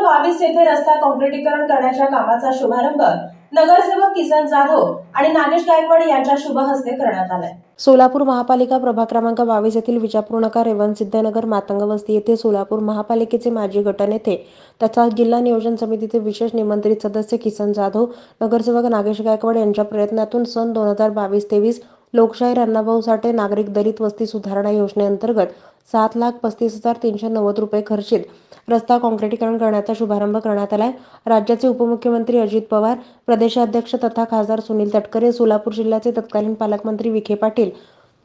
22 येथे रस्ता काँक्रिटीकरण करण्याच्या कामाचा शुभारंभ नगरसेवक किसन जाधव आणि नागेश गायकवाड यांच्या शुभ हस्ते करण्यात आला। सोलापूर महापालिका प्रभाग क्रमांक 22 येथील विजापूर नगर, रेवणसिद्धनगर, मातंग वस्ती येथे सोलापूर महापालिकेचे माजी गटनेते तथा जिल्हा नियोजन समितीचे विशेष निमंत्रित सदस्य किसन जाधव, नगरसेवक नागेश गायकवाड यांच्या प्रयत्नातून सन 2022-23 लोकशाहीर अण्णाभाऊ साठे नागरिक दलित वस्ती सुधारणा योजनेअंतर्गत 7,35,390 रुपये खर्चित रस्ता काँक्रिटीकरण करण्याचा शुभारंभ करण्यात आलाय। राज्याचे उपमुख्यमंत्री अजित पवार, प्रदेशाध्यक्ष तथा खासदार सुनील तटकरे, सोलापूर जिल्ह्याचे तत्कालीन पालकमंत्री विखे पाटील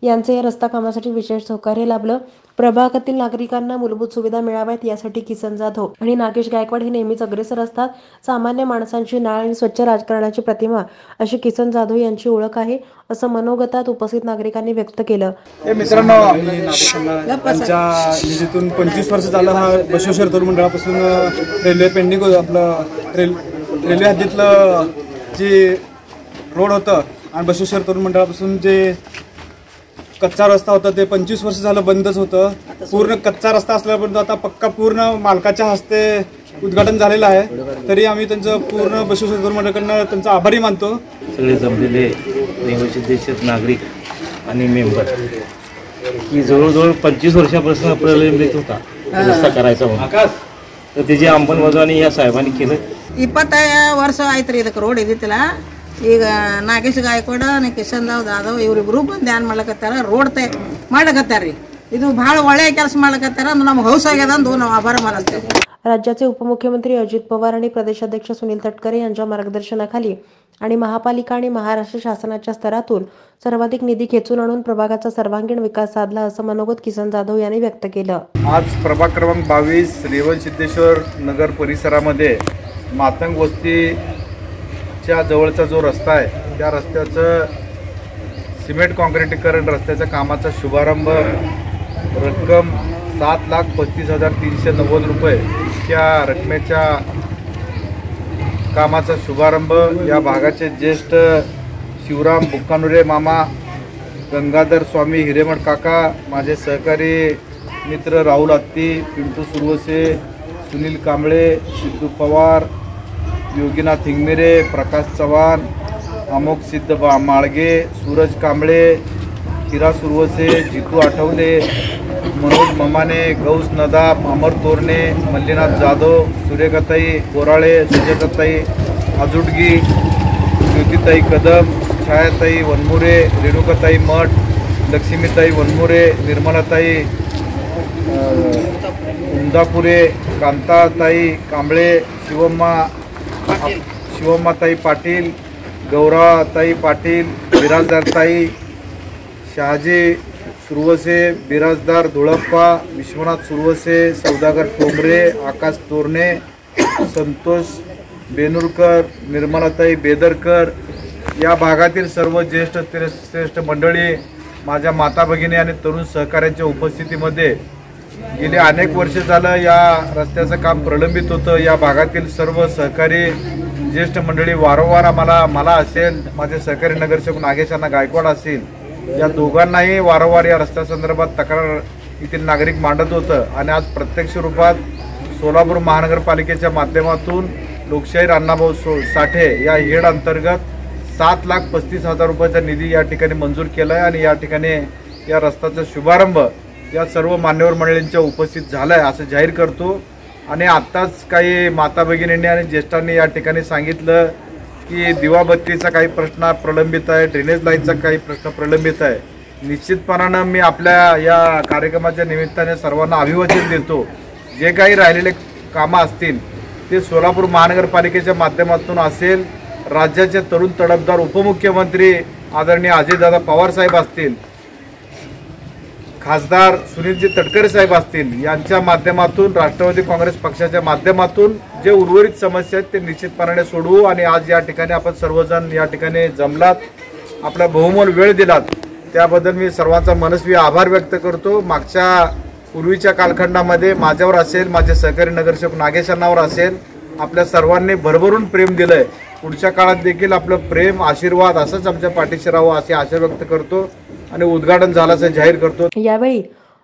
यांचे या रस्ता कामासाठी विशेष सहकार्य लाभलं। प्रभागातील नागरिकांना मूलभूत सुविधा मिळाव्यात यासाठी किसन जाधव आणि नागेश गायकवाड हे नेहमीच अग्रेसर असतात। सामान्य माणसांची नाळ आणि स्वच्छ राजकारणाची प्रतिमा अशी किसन जाधव यांची ओळख आहे, असं मनोगतात उपस्थित नागरिकांनी व्यक्त केलं। मित्रांनो, त्यांच्या निधीतून 25 वर्ष झालं हा बसवेश्वर तरुण मंडळापासून रेल्वे पेंडिंग आपलं रेल्वे हद्दीतलं जे रोड होतं आणि बसवेश्वर तरुण मंडळापासून जे कच्चा रस्ता होता ते 25 वर्ष झालं बंदच होतं। पूर्ण कच्चा रस्ता असल्यापर्यंत आता पक्का पूर्ण मालकाच्या हस्ते उद्घाटन झालेलं आहे। तरी आम्ही त्यांचं पूर्ण बसवेश्वर तरुण मंडळाकडनं त्यांचा आभारी मानतो। सगळे जमलेले देशात नागरिक आणि मेंबर की जवळजवळ 25 वर्षापासून प्रलंबित होता रस्ता करायचा होता, तर त्याची अंमलबजावणी या साहेबांनी केलं। 20 ವರ್ಷ ಆಯ್ತು ಇದಕ್ಕೆ ರೋಡ್ ಇದ್ದಿತ್ತಿಲ್ಲ। ಈಗ ನಾಗೇಶ್ ಗಾಯಕವಾಡ ಕಿಶನ್ ಜಾಧವ್ ಇವರಿಬ್ರು ಬಂದು ಏನ್ ಮಾಡ್ಲಕತ್ತಾರ, ರೋಡ್ ಮಾಡ್ಲಕತ್ತಾರ್ರಿ। ಇದು ಬಹಳ ಒಳ್ಳೆಯ ಕೆಲಸ ಮಾಡ್ಲಕತ್ತಾರ, ನಮ್ಗೆ ಹೌಸ್ ಆಗ್ಯದ ಅಂತ ನಾವು ಆಭಾರ ಮಾನಸ್ತೇವೆ। राज्याचे उपमुख्यमंत्री अजित पवार आणि प्रदेशाध्यक्ष सुनील तटकरे यांच्या मार्गदर्शनाखाली आणि महापालिका आणि महाराष्ट्र शासनाच्या स्तरातून सर्वाधिक निधी खेचून आणून प्रभागाचा सर्वांगीण विकास साधला, असं मनोगत किसन जाधव यांनी व्यक्त केलं। आज प्रभाग क्रमांक 22 रेवणसिद्धेश्वर नगर परिसरामध्ये मातंग वस्तीच्या जवळचा जो रस्ता आहे त्या रस्त्याचं सिमेंट काँक्रिटीकरण रस्त्याच्या कामाचा शुभारंभ रक्कम 7,35,390 रुपये त्या रकमेच्या कामाचा शुभारंभ या भागाचे ज्येष्ठ शिवराम बुक्कानुरे मामा, गंगाधर स्वामी हिरेमठ काका, माझे सहकारी मित्र राहुल हत्ती, पिंटू सुरवसे, सुनील कांबळे, सिद्धू पवार, योगीनाथ हिंगमिरे, प्रकाश चव्हाण, अमोक सिद्ध माळगे, सूरज कांबळे, हिरा सुरवसे, जितू आठवले, मनोज ममाने, गौस नदाब, अमर तोरणे, मल्लीनाथ जाधव, सूर्यकाताई बोराळे, सुजाताताई आजुटगी, ज्योतिताई कदम, छायाताई वनमुरे, रेणुकाताई मठ, लक्ष्मीताई वनमुरे, निर्मलाताई उंदापुरे, कांताताई कांबळे, शिवम्माताई पाटील, गौराताई पाटील, बिराजदारताई शहाजी सुरवसे, बिराजदार धुळप्पा, विश्वनाथ सुरवसे, सौदागर टोंबरे, आकाश तोरणे, संतोष बेनूरकर, निर्मलाताई बेदरकर या भागातील सर्व ज्येष्ठ श्रेष्ठ मंडळी, माझ्या माता भगिनी आणि तरुण सहकाऱ्यांच्या उपस्थितीमध्ये गेली अनेक वर्षे झालं या रस्त्याचं काम प्रलंबित होतं। या भागातील सर्व सहकारी ज्येष्ठ मंडळी वारंवार मला असेल, माझे सहकारी नगरसेवक नागेश गायकवाड असेल, या दोघांनाही वारंवार या रस्त्यासंदर्भात तक्रार येथील नागरिक मांडत होतं आणि आज प्रत्यक्ष रूपात सोलापूर महानगरपालिकेच्या माध्यमातून लोकशाहीर अण्णाभाऊ साठे या हेड अंतर्गत 7,35,000 रुपयाचा निधी या ठिकाणी मंजूर केला आहे आणि या ठिकाणी या रस्त्याचा शुभारंभ या सर्व मान्यवर मंडळींच्या उपस्थित झाला आहे असं जाहीर करतो। आणि आत्ताच काही माता भगिनींनी आणि ज्येष्ठांनी या ठिकाणी सांगितलं की दिवाबत्तीचा काही प्रश्न प्रलंबित आहे, ड्रेनेज लाईनचा काही प्रश्न प्रलंबित आहे। निश्चितपणानं मी आपल्या या कार्यक्रमाच्या निमित्ताने सर्वांना अभिवादन देतो। जे काही राहिलेले कामं असतील ते सोलापूर महानगरपालिकेच्या माध्यमातून असेल, राज्याचे तरुण तडफदार उपमुख्यमंत्री आदरणीय अजितदादा पवार साहेब असतील, खासदार सुनीलजी तटकरे साहेब असतील, यांच्या माध्यमातून राष्ट्रवादी काँग्रेस पक्षाच्या माध्यमातून जे उर्वरित समस्या आहेत ते निश्चितपणाने सोडवू। आणि आज या ठिकाणी आपण सर्वजण या ठिकाणी जमलात, आपला बहुमोल वेळ दिलात त्याबद्दल मी सर्वांचा मनस्वी आभार व्यक्त करतो। मागच्या पूर्वीच्या कालखंडामध्ये माझ्यावर असेल, माझे सहकारी नगरसेवक नागेशांनावर असेल, आपल्या सर्वांनी भरभरून प्रेम दिलंय। पुढच्या काळात देखील आपलं प्रेम आशीर्वाद असंच आमच्या पाठीशी राहावं अशी आशा व्यक्त करतो आणि उद्घाटन झाल्याचं जाहीर करतो। यावेळी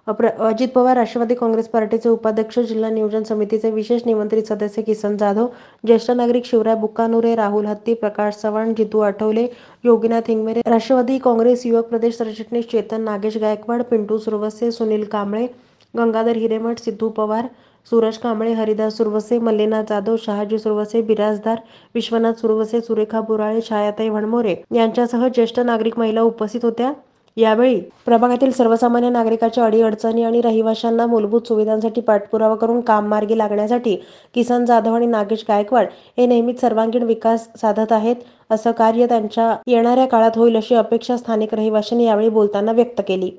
अजित पवार, राष्ट्रवादी काँग्रेस पार्टीचे उपाध्यक्ष, जिल्हा नियोजन समितीचे विशेष निमंत्रित सदस्य किसन जाधव, ज्येष्ठ नागरिक शिवराय बुक्कानुरे, राहुल हत्ती, प्रकाश चव्हाण, जितू आठवले, योगीनाथ हिंगमेरे, राष्ट्रवादी काँग्रेस युवक प्रदेश सरचिटणीस चेतन नागेश गायकवाड, पिंटू सुरवसे, सुनील कांबळे, गंगाधर हिरेमठ, सिद्धू पवार, सूरज कांबळे, हरिदास सुरवसे, मल्लीनाथ जाधव, शहाजी सुरवसे, बिराजदार, विश्वनाथ सुरवसे, सुरेखा बुराळे, छायाताई वणमोरे यांच्यासह ज्येष्ठ नागरिक महिला उपस्थित होत्या. यावेळी प्रभागातील सर्वसामान्य नागरिकांच्या अडीअडचणी आणि रहिवाशांना मूलभूत सुविधांसाठी पाठपुरावा करून काम मार्गी लागण्यासाठी किसन जाधव आणि नागेश गायकवाड हे नेहमीच सर्वांगीण विकास साधत आहेत. असं कार्य त्यांच्या येणाऱ्या काळात होईल अशी अपेक्षा स्थानिक रहिवाशांनी यावेळी बोलताना व्यक्त केली.